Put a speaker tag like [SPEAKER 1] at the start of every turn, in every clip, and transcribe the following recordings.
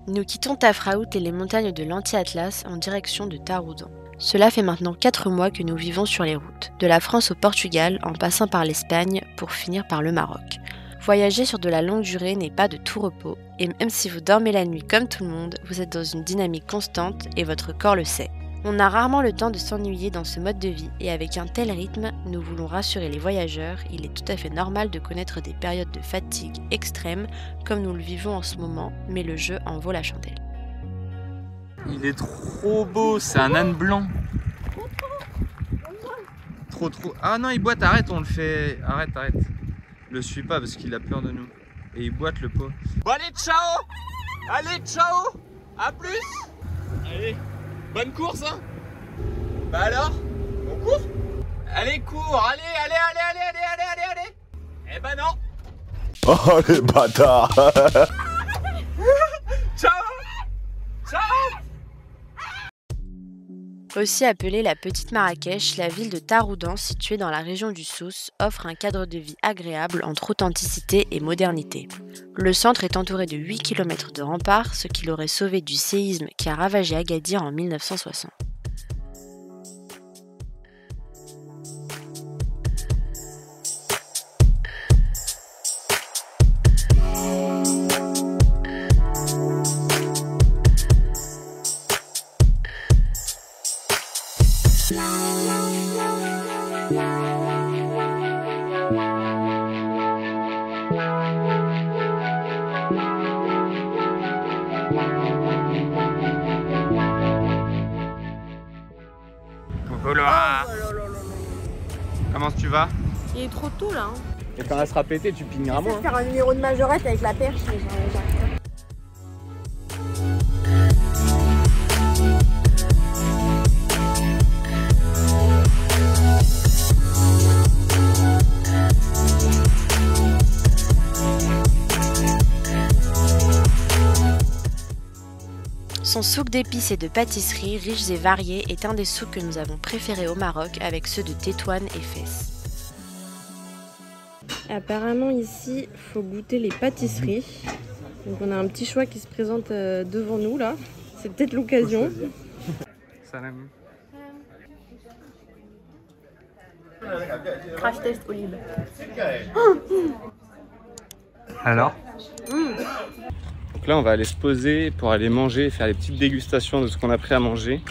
[SPEAKER 1] Nous quittons Tafraout et les montagnes de l'Anti-Atlas en direction de Taroudan. Cela fait maintenant 4 mois que nous vivons sur les routes, de la France au Portugal en passant par l'Espagne pour finir par le Maroc. Voyager sur de la longue durée n'est pas de tout repos, et même si vous dormez la nuit comme tout le monde, vous êtes dans une dynamique constante et votre corps le sait. On a rarement le temps de s'ennuyer dans ce mode de vie, et avec un tel rythme, nous voulons rassurer les voyageurs, il est tout à fait normal de connaître des périodes de fatigue extrême, comme nous le vivons en ce moment, mais le jeu en vaut la chandelle.
[SPEAKER 2] Il est trop beau, c'est un âne blanc. Trop. Ah non, il boite, arrête, on le fait. Arrête. Le suis pas parce qu'il a peur de nous. Et il boite le pot. Bon allez, ciao. Allez, ciao. À plus. Allez, bonne course hein. Bah alors, on court. Allez, cours, allez. Eh ben non.
[SPEAKER 3] Oh les bâtards.
[SPEAKER 2] Ciao.
[SPEAKER 1] Aussi appelée la Petite Marrakech, la ville de Taroudan, située dans la région du Souss, offre un cadre de vie agréable entre authenticité et modernité. Le centre est entouré de 8 km de remparts, ce qui l'aurait sauvé du séisme qui a ravagé Agadir en 1960.
[SPEAKER 2] Coucou Laura. Comment tu vas?
[SPEAKER 4] Il est trop tôt là.
[SPEAKER 2] Et quand elle sera pétée, tu pigneras
[SPEAKER 4] J'essaie
[SPEAKER 2] moins.
[SPEAKER 4] de faire un numéro de majorette avec la perche, mais j'arrive pas.
[SPEAKER 1] Son souk d'épices et de pâtisseries riches et variés est un des souks que nous avons préférés au Maroc avec ceux de Tétouan et Fès.
[SPEAKER 4] Apparemment ici, faut goûter les pâtisseries. Donc on a un petit choix qui se présente devant nous là. C'est peut-être l'occasion.
[SPEAKER 2] Salam.
[SPEAKER 4] Crash test olive.
[SPEAKER 2] Alors Donc là on va aller se poser pour aller manger, faire les petites dégustations de ce qu'on a pris à manger.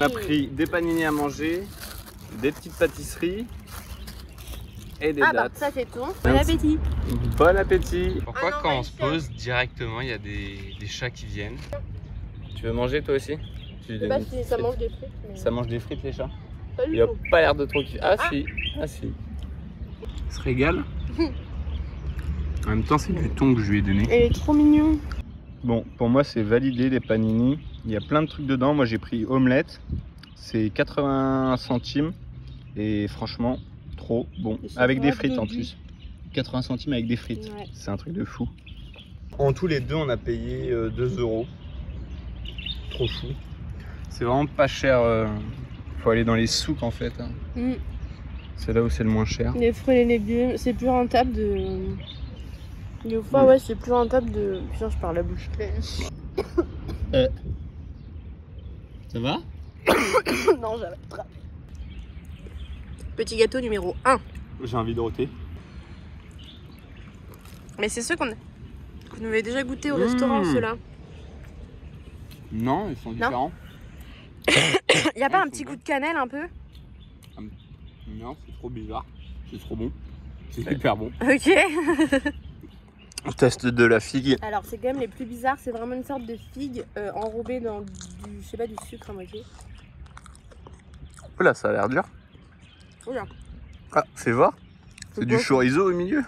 [SPEAKER 2] On a pris des panini à manger, des petites pâtisseries et des dattes.
[SPEAKER 4] Ça c'est tout. Bon appétit.
[SPEAKER 2] Bon appétit. Pourquoi
[SPEAKER 4] Ah non,
[SPEAKER 2] quand
[SPEAKER 4] ouais,
[SPEAKER 2] on se pose directement il y a des chats qui viennent? Tu veux manger toi aussi?
[SPEAKER 4] Je sais pas si ça mange des frites. Mais...
[SPEAKER 2] Ça mange des frites les chats?
[SPEAKER 4] Pas du
[SPEAKER 2] Il a
[SPEAKER 4] tout.
[SPEAKER 2] pas l'air de trop kiffer. Ah si. Il se régale. En même temps c'est du thon que je lui ai donné.
[SPEAKER 4] Il est trop mignon.
[SPEAKER 2] Bon, pour moi c'est validé les panini. Il y a plein de trucs dedans. Moi j'ai pris omelette. C'est 80 centimes. Et franchement, trop bon. Avec des frites en plus. 80 centimes avec des frites.
[SPEAKER 4] Ouais.
[SPEAKER 2] C'est un truc de fou. En tous les deux, on a payé 2 €. Trop fou. C'est vraiment pas cher. Faut aller dans les souks en fait. Hein. C'est là où c'est le moins cher.
[SPEAKER 4] Les fruits et les légumes, c'est plus rentable de... Des fois, ouais, c'est plus rentable de... Putain, je parle la bouche pleine.
[SPEAKER 2] Ça va?
[SPEAKER 4] Non, j'avais attrapé. Petit gâteau numéro 1.
[SPEAKER 2] J'ai envie de rôter.
[SPEAKER 4] Mais c'est ceux qu'on avait déjà goûté au restaurant, ceux-là.
[SPEAKER 2] Non, ils sont différents.
[SPEAKER 4] Il y a pas un petit goût de cannelle un peu?
[SPEAKER 2] Non, c'est trop bizarre. C'est trop bon. C'est super bon.
[SPEAKER 4] Ok.
[SPEAKER 2] On teste de la figue.
[SPEAKER 4] Alors, c'est quand même les plus bizarres. C'est vraiment une sorte de figue enrobée dans du, je sais pas, du sucre à moitié.
[SPEAKER 2] Oula, ça a l'air dur.
[SPEAKER 4] Oula.
[SPEAKER 2] Ah, fais voir. C'est du chorizo au milieu.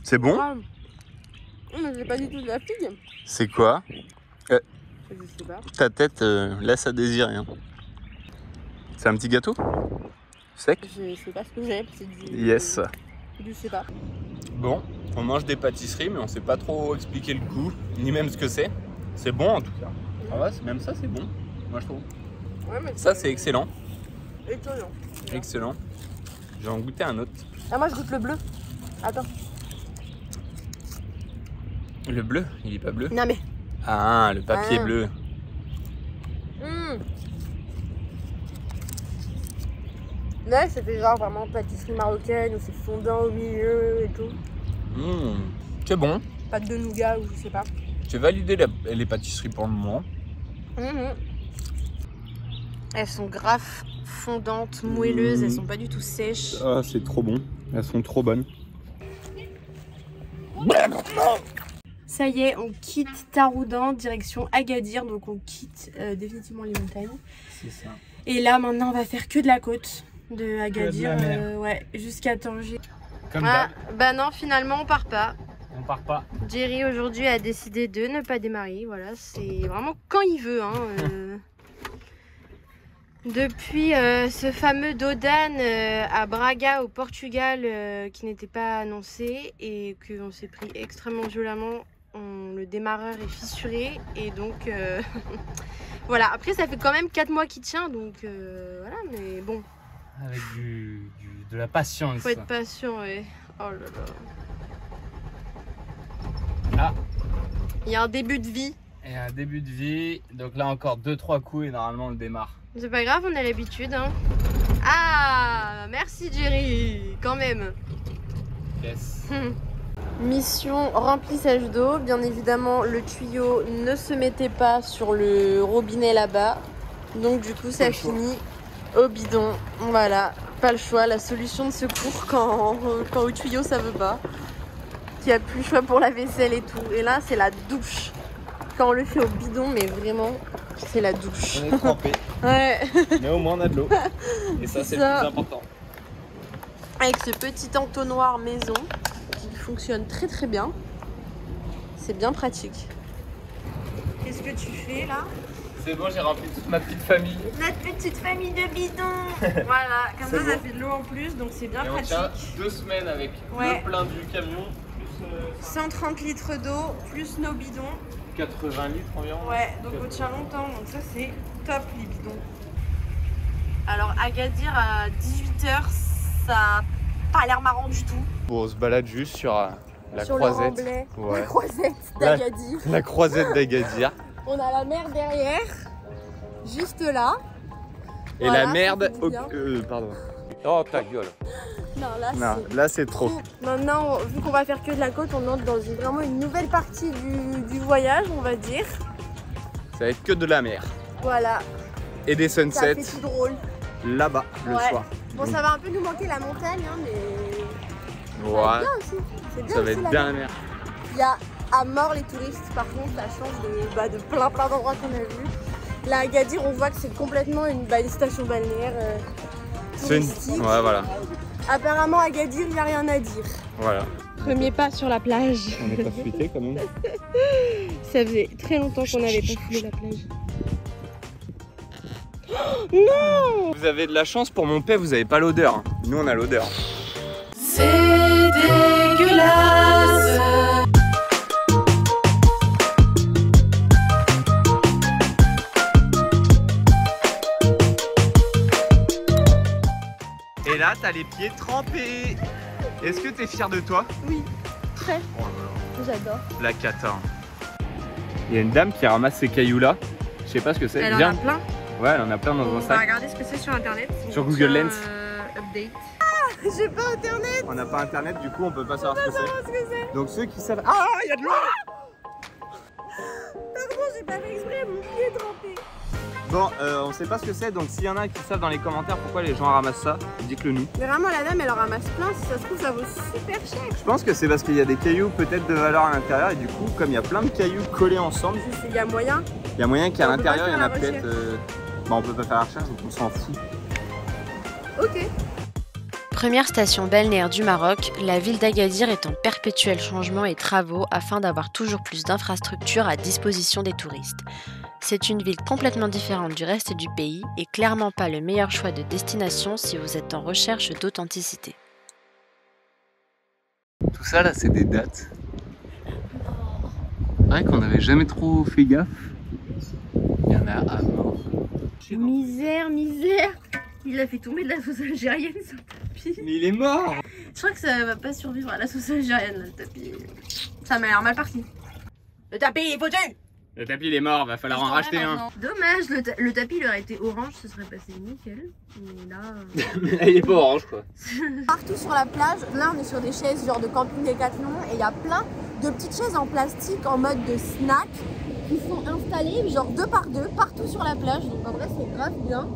[SPEAKER 2] C'est bon?
[SPEAKER 4] Ah. Mais c'est pas du tout de la figue.
[SPEAKER 2] C'est quoi?
[SPEAKER 4] Je sais pas.
[SPEAKER 2] Ta tête laisse à désirer. Hein. C'est un petit gâteau? Sec?
[SPEAKER 4] Je sais pas ce que j'ai. C'est du...
[SPEAKER 2] Yes.
[SPEAKER 4] Je sais pas.
[SPEAKER 2] Bon, on mange des pâtisseries, mais on sait pas trop expliquer le goût, ni même ce que c'est. C'est bon en tout cas. Ah ouais, même ça c'est bon, moi je trouve.
[SPEAKER 4] Ouais, mais
[SPEAKER 2] Ça c'est excellent.
[SPEAKER 4] étonnant.
[SPEAKER 2] Excellent. Je vais en goûter un autre.
[SPEAKER 4] Ah, moi je goûte le bleu. Attends.
[SPEAKER 2] Le bleu, il est pas bleu.
[SPEAKER 4] Non mais,
[SPEAKER 2] Ah, le papier bleu.
[SPEAKER 4] Là, c'était genre vraiment pâtisserie marocaine où c'est fondant au milieu et tout.
[SPEAKER 2] C'est bon.
[SPEAKER 4] Pâte de nougat ou je sais pas.
[SPEAKER 2] J'ai validé les pâtisseries pour le moment.
[SPEAKER 4] Elles sont grave fondantes, moelleuses, elles sont pas du tout sèches.
[SPEAKER 2] Ah, c'est trop bon. Elles sont trop bonnes.
[SPEAKER 4] Ça y est, on quitte Taroudan, direction Agadir, donc on quitte définitivement les montagnes.
[SPEAKER 2] C'est ça.
[SPEAKER 4] Et là, maintenant, on va faire que de la côte de Agadir,
[SPEAKER 2] Que de la mer.
[SPEAKER 4] ouais, jusqu'à Tanger.
[SPEAKER 2] Comme d'hab.
[SPEAKER 4] Bah non, finalement, on part pas.
[SPEAKER 2] On part pas.
[SPEAKER 4] Jerry aujourd'hui a décidé de ne pas démarrer, voilà, c'est vraiment quand il veut. Hein, Depuis ce fameux Dodane à Braga au Portugal qui n'était pas annoncé et qu'on s'est pris extrêmement violemment, le démarreur est fissuré et donc voilà. Après ça fait quand même 4 mois qu'il tient donc voilà, mais bon.
[SPEAKER 2] Avec de la patience.
[SPEAKER 4] Faut être patient, ouais. Oh là là.
[SPEAKER 2] Ah.
[SPEAKER 4] Il y a un début de vie.
[SPEAKER 2] Et un début de vie. Donc là encore 2-3 coups et normalement on le démarre.
[SPEAKER 4] C'est pas grave, on a l'habitude. Hein. Ah, merci Jerry, quand même.
[SPEAKER 2] Yes.
[SPEAKER 4] Mission remplissage d'eau. Bien évidemment, le tuyau ne se mettait pas sur le robinet là-bas. Donc du coup, ça finit au bidon. Voilà, pas le choix. La solution de secours quand au tuyau ça veut pas. Il n'y a plus le choix pour la vaisselle et tout. Et là, c'est la douche. Quand on le fait au bidon, mais vraiment, c'est la douche.
[SPEAKER 2] On est trempé.
[SPEAKER 4] Ouais.
[SPEAKER 2] Mais au moins on a de l'eau. Et ça c'est le plus important.
[SPEAKER 4] Avec ce petit entonnoir maison qui fonctionne très très bien. C'est bien pratique. Qu'est-ce que tu fais là?
[SPEAKER 2] C'est bon, j'ai rempli toute ma petite famille.
[SPEAKER 4] Notre petite famille de bidons. Voilà, comme ça,
[SPEAKER 2] bon.
[SPEAKER 4] ça fait de l'eau en plus, donc c'est bien
[SPEAKER 2] Et
[SPEAKER 4] pratique.
[SPEAKER 2] on tient 2 semaines avec le plein du camion. Plus
[SPEAKER 4] 130 litres d'eau, plus nos bidons.
[SPEAKER 2] 80 litres environ.
[SPEAKER 4] Ouais, donc on tient longtemps, donc ça c'est top les bidons. Alors Agadir à 18h, ça a pas l'air marrant du tout.
[SPEAKER 2] Bon, on se balade juste sur la
[SPEAKER 4] Sur
[SPEAKER 2] croisette.
[SPEAKER 4] le Remblai,
[SPEAKER 2] Ouais.
[SPEAKER 4] la croisette d'Agadir.
[SPEAKER 2] La croisette d'Agadir.
[SPEAKER 4] On a la mer derrière, juste là.
[SPEAKER 2] Et
[SPEAKER 4] Voilà,
[SPEAKER 2] la merde.
[SPEAKER 4] ça fait du bien.
[SPEAKER 2] Pardon. Oh ta gueule.
[SPEAKER 4] Non, là
[SPEAKER 2] Non,
[SPEAKER 4] c'est
[SPEAKER 2] là c'est trop.
[SPEAKER 4] Maintenant, vu qu'on va faire que de la côte, on entre dans vraiment une nouvelle partie du voyage, on va dire.
[SPEAKER 2] Ça va être que de la mer.
[SPEAKER 4] Voilà,
[SPEAKER 2] Et des
[SPEAKER 4] ça
[SPEAKER 2] sunsets
[SPEAKER 4] fait tout drôle.
[SPEAKER 2] là-bas le
[SPEAKER 4] Ouais.
[SPEAKER 2] soir.
[SPEAKER 4] Bon, ça va un peu nous manquer la montagne, hein, mais
[SPEAKER 2] Ouais.
[SPEAKER 4] bien aussi. C'est bien
[SPEAKER 2] Ça va
[SPEAKER 4] aussi,
[SPEAKER 2] être bien la mer.
[SPEAKER 4] Il y a à mort les touristes, par contre, la chance de plein d'endroits qu'on a vus. Là, à Agadir, on voit que c'est complètement une station balnéaire
[SPEAKER 2] C'est une...
[SPEAKER 4] touristique.
[SPEAKER 2] Ouais, voilà.
[SPEAKER 4] Apparemment, à Agadir, il n'y a rien à dire.
[SPEAKER 2] Voilà.
[SPEAKER 4] Premier pas sur la plage.
[SPEAKER 2] On n'est pas fuité quand même.
[SPEAKER 4] Ça faisait très longtemps qu'on n'avait pas foulé la plage. Non!
[SPEAKER 2] Vous avez de la chance, pour mon père, vous avez pas l'odeur. Hein. Nous, on a l'odeur.
[SPEAKER 1] C'est dégueulasse.
[SPEAKER 2] Et là, t'as les pieds trempés. Est-ce que t'es fier de toi?
[SPEAKER 4] Oui, très.
[SPEAKER 2] Oh là là.
[SPEAKER 4] J'adore.
[SPEAKER 2] La cata. Il y a une dame qui ramasse ces cailloux là. Je sais pas ce que c'est.
[SPEAKER 4] Elle en
[SPEAKER 2] Viens.
[SPEAKER 4] a plein.
[SPEAKER 2] Ouais, elle en a plein dans
[SPEAKER 4] On
[SPEAKER 2] un
[SPEAKER 4] va
[SPEAKER 2] sac.
[SPEAKER 4] regarder ce que c'est sur internet.
[SPEAKER 2] Sur Google Lens.
[SPEAKER 4] Update. Ah, j'ai pas internet.
[SPEAKER 2] On n'a pas internet, du coup on peut pas savoir ce que
[SPEAKER 4] Ce que c'est.
[SPEAKER 2] c'est. Donc ceux qui savent. Ah, il y a de l'eau.
[SPEAKER 4] Pardon, j'ai pas fait exprès, mon pied est trempé.
[SPEAKER 2] Bon, on sait pas ce que c'est, donc s'il y en a qui savent dans les commentaires pourquoi les gens ramassent ça, dites-le nous.
[SPEAKER 4] Mais vraiment, la dame, elle en ramasse plein. Si ça se trouve, ça vaut super cher.
[SPEAKER 2] Je pense que c'est parce qu'il y a des cailloux peut-être de valeur à l'intérieur et du coup, comme il y a plein de cailloux collés ensemble,
[SPEAKER 4] Il y a moyen.
[SPEAKER 2] il y a moyen qu'à
[SPEAKER 4] On peut pas
[SPEAKER 2] l'intérieur il y en
[SPEAKER 4] faire
[SPEAKER 2] a
[SPEAKER 4] la
[SPEAKER 2] peut-être. Bah, on peut pas faire la recherche donc on s'en fout.
[SPEAKER 4] Ok.
[SPEAKER 1] Première station balnéaire du Maroc, la ville d'Agadir est en perpétuel changement et travaux afin d'avoir toujours plus d'infrastructures à disposition des touristes. C'est une ville complètement différente du reste du pays et clairement pas le meilleur choix de destination si vous êtes en recherche d'authenticité.
[SPEAKER 2] Tout ça là, c'est des dates. C'est vrai qu'on n'avait jamais trop fait gaffe. Il y en a à mort.
[SPEAKER 4] Misère, misère. Il a fait tomber de la sauce algérienne sur le tapis.
[SPEAKER 2] Mais il est mort.
[SPEAKER 4] Je crois que ça va pas survivre à la sauce algérienne, là, le tapis. Ça m'a l'air mal parti. Le tapis est foutu.
[SPEAKER 2] Le tapis il est mort, va falloir en racheter un.
[SPEAKER 4] Dommage, le tapis il aurait été orange, ce serait passé nickel. Mais là.
[SPEAKER 2] Mais là il est pas orange quoi.
[SPEAKER 4] Partout sur la plage, là on est sur des chaises genre de camping Décathlon et il y a plein de petites chaises en plastique en mode de snack qui sont installées genre 2 par 2 partout sur la plage. Donc en vrai c'est grave bien.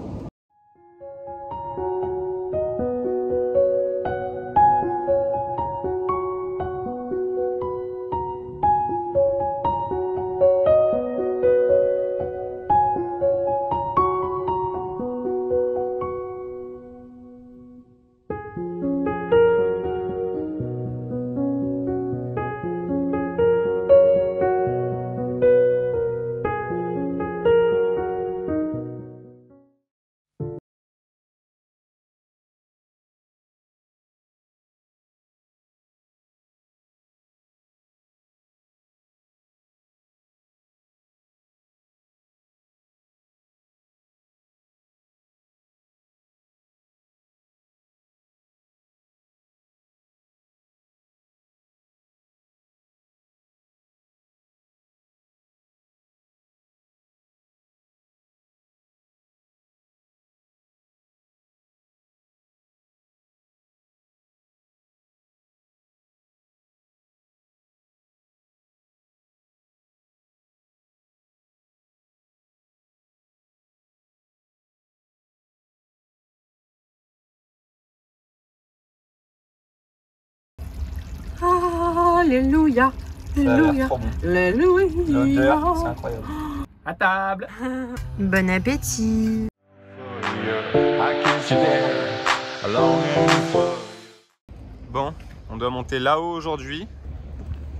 [SPEAKER 4] Alléluia, alléluia, alléluia.
[SPEAKER 2] C'est incroyable. À table.
[SPEAKER 4] Bon appétit.
[SPEAKER 2] Bon, on doit monter là-haut aujourd'hui.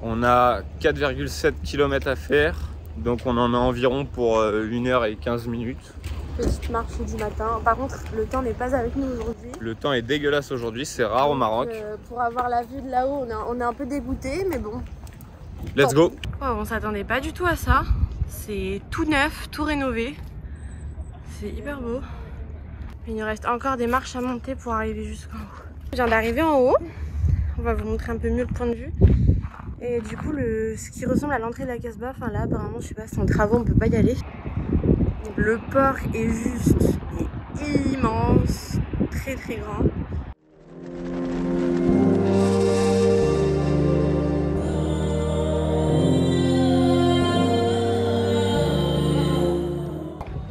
[SPEAKER 2] On a 4,7 km à faire. Donc on en a environ pour 1h15 minutes.
[SPEAKER 4] Petite marche du matin. Par contre, le temps n'est pas avec nous aujourd'hui.
[SPEAKER 2] Le temps est dégueulasse aujourd'hui, c'est rare au Maroc.
[SPEAKER 4] Pour avoir la vue de là-haut, on est un peu dégoûté, mais bon.
[SPEAKER 2] Let's go.
[SPEAKER 4] Oh, on s'attendait pas du tout à ça. C'est tout neuf, tout rénové. C'est hyper beau. Il nous reste encore des marches à monter pour arriver jusqu'en haut. Je viens d'arriver en haut. On va vous montrer un peu mieux le point de vue. Et du coup, ce qui ressemble à l'entrée de la Casbah, enfin là, apparemment, je sais pas, c'est en travaux, on peut pas y aller. Le port est juste immense, très très grand.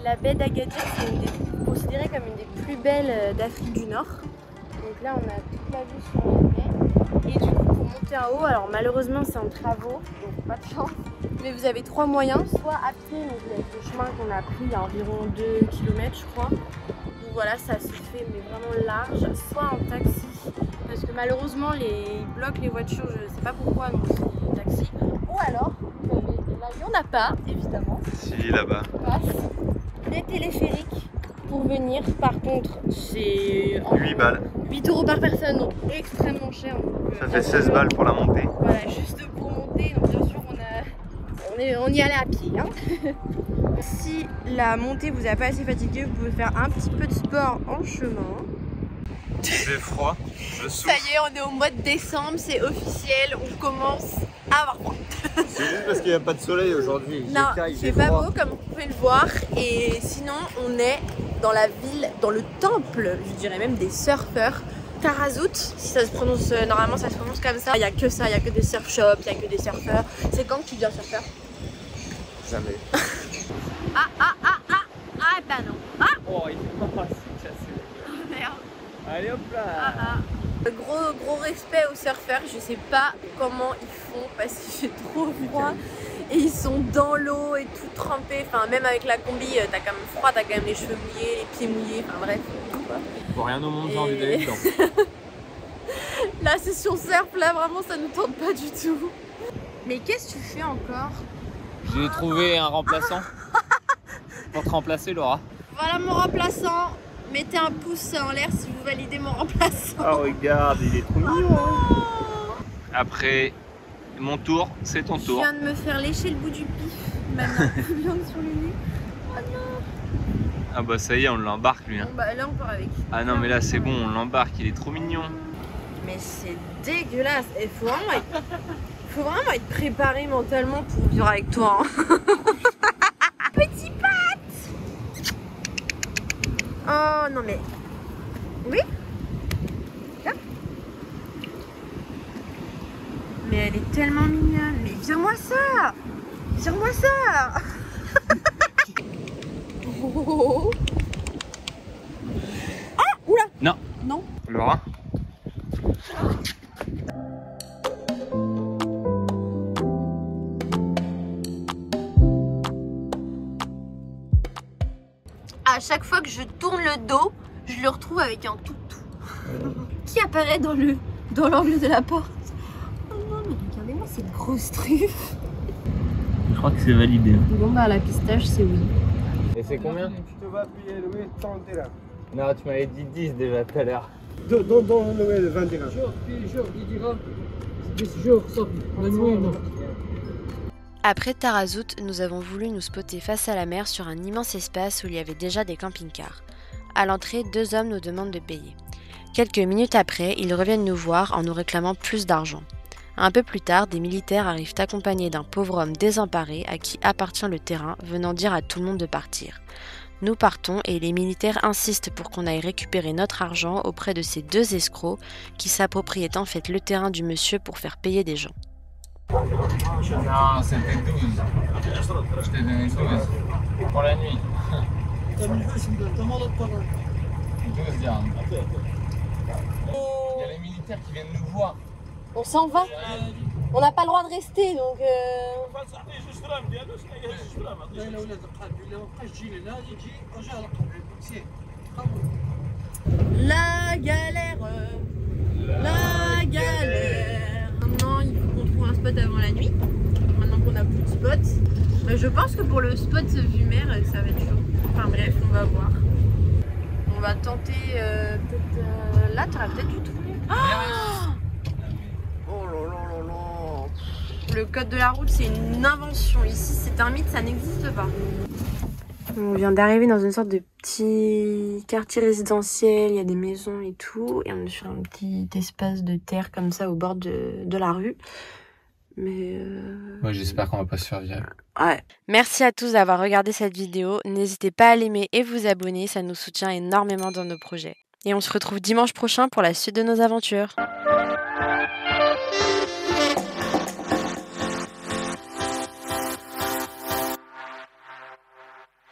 [SPEAKER 4] La baie d'Agadir, c'est considérée comme une des plus belles d'Afrique du Nord. Donc là, on a toute la vue sur la baie. Et du coup, pour monter en haut, alors malheureusement, c'est en travaux, donc pas de chance. Mais vous avez 3 moyens, soit à pied, donc avec le chemin qu'on a pris, il y a environ 2 km je crois. Donc voilà, ça se fait mais vraiment large, soit en taxi, parce que malheureusement ils bloquent les voitures, je sais pas pourquoi, donc c'est taxi. Ou alors, là il n'y en a pas, évidemment.
[SPEAKER 2] Si, là-bas.
[SPEAKER 4] Des téléphériques pour venir, par contre c'est
[SPEAKER 2] 8 balles.
[SPEAKER 4] 8 € par personne, donc extrêmement cher. Donc,
[SPEAKER 2] Ça fait 16 balles pour la montée.
[SPEAKER 4] Voilà, juste pour monter, donc bien sûr on y allait à pied. Hein. Si la montée vous a pas assez fatigué, vous pouvez faire un petit peu de sport en chemin.
[SPEAKER 2] J'ai froid, je souffre.
[SPEAKER 4] Ça y est, on est au mois de décembre, c'est officiel, on commence à avoir froid.
[SPEAKER 2] C'est juste parce qu'il n'y a pas de soleil aujourd'hui.
[SPEAKER 4] Non, il fait pas beau comme vous pouvez le voir. Et sinon, on est dans la ville, dans le temple, je dirais même des surfeurs. Tarazout, si ça se prononce, normalement ça se prononce comme ça. Il n'y a que ça, il n'y a que des surf shops, il n'y a que des surfeurs. C'est quand que tu deviens surfeur?
[SPEAKER 2] Jamais.
[SPEAKER 4] Ah bah non. Ah
[SPEAKER 2] Oh, il est pas si cassé.
[SPEAKER 4] oh, merde.
[SPEAKER 2] Allez hop là.
[SPEAKER 4] Gros respect aux surfeurs, je sais pas comment ils font parce qu'il fait trop froid. Et ils sont dans l'eau et tout trempés, enfin même avec la combi, t'as quand même froid, t'as quand même les cheveux mouillés, les pieds mouillés, enfin bref.
[SPEAKER 2] Pour rien au monde, j'ai envie d'aller dedans.
[SPEAKER 4] La session surf, là vraiment ça ne tente pas du tout. Mais qu'est-ce que tu fais encore?
[SPEAKER 2] J'ai trouvé un remplaçant pour te remplacer, Laura.
[SPEAKER 4] Voilà mon remplaçant. Mettez un pouce en l'air si vous validez mon remplaçant.
[SPEAKER 2] Oh regarde, il est trop mignon. Après mon tour, c'est ton
[SPEAKER 4] Je
[SPEAKER 2] tour.
[SPEAKER 4] viens de me faire lécher le bout du pif. Maintenant, bien sur le nez. Oh non.
[SPEAKER 2] Ah bah ça y est, on l'embarque lui. Hein.
[SPEAKER 4] Bon bah là on part avec.
[SPEAKER 2] Ah non mais là c'est bon, on l'embarque, il est trop mignon.
[SPEAKER 4] Mais c'est dégueulasse. Il faut vraiment être préparé mentalement pour vivre avec toi. Hein. Oh non mais... Oui. Là. Mais elle est tellement mignonne. Mais vire-moi ça. Vire-moi ça. Oh. Ah, oula.
[SPEAKER 2] Non.
[SPEAKER 4] Non.
[SPEAKER 2] Laura.
[SPEAKER 4] À chaque fois que je tourne le dos, je le retrouve avec un toutou qui apparaît dans l'angle de la porte. Oh non, mais regardez-moi cette grosse truffe.
[SPEAKER 2] Je crois que c'est validé.
[SPEAKER 4] Bon bah la pistache c'est oui.
[SPEAKER 2] Et c'est combien?
[SPEAKER 5] Tu vas payer le 30 dirhams.
[SPEAKER 2] Non, tu m'avais dit 10 déjà tout à l'heure.
[SPEAKER 5] Dans le 20 dirhams.
[SPEAKER 1] Après Tarazout, nous avons voulu nous spotter face à la mer sur un immense espace où il y avait déjà des camping-cars. À l'entrée, 2 hommes nous demandent de payer. Quelques minutes après, ils reviennent nous voir en nous réclamant plus d'argent. Un peu plus tard, des militaires arrivent accompagnés d'un pauvre homme désemparé à qui appartient le terrain, venant dire à tout le monde de partir. Nous partons et les militaires insistent pour qu'on aille récupérer notre argent auprès de ces 2 escrocs qui s'appropriaient en fait le terrain du monsieur pour faire payer des gens.
[SPEAKER 2] Non, c'était 12. Je t'ai donné 12. Pour la nuit. 12 dirhams. Il y a les militaires qui viennent nous voir.
[SPEAKER 4] On s'en va. On n'a pas le droit de rester donc... La galère. La galère. Maintenant il faut qu'on trouve un spot avant la nuit. Maintenant qu'on a plus de spot. Mais je pense que pour le spot vue mer ça va être chaud. Enfin bref, on va voir. On va tenter peut-être... Là t'auras peut-être du tout. Oh là là là là. Le code de la route c'est une invention. Ici c'est un mythe, ça n'existe pas. On vient d'arriver dans une sorte de petit quartier résidentiel, il y a des maisons et tout, et on est sur un petit espace de terre comme ça au bord de la rue. Mais
[SPEAKER 2] Ouais, j'espère qu'on va pas se faire virer.
[SPEAKER 4] ouais.
[SPEAKER 1] Merci à tous d'avoir regardé cette vidéo. N'hésitez pas à l'aimer et vous abonner, ça nous soutient énormément dans nos projets. Et on se retrouve dimanche prochain pour la suite de nos aventures.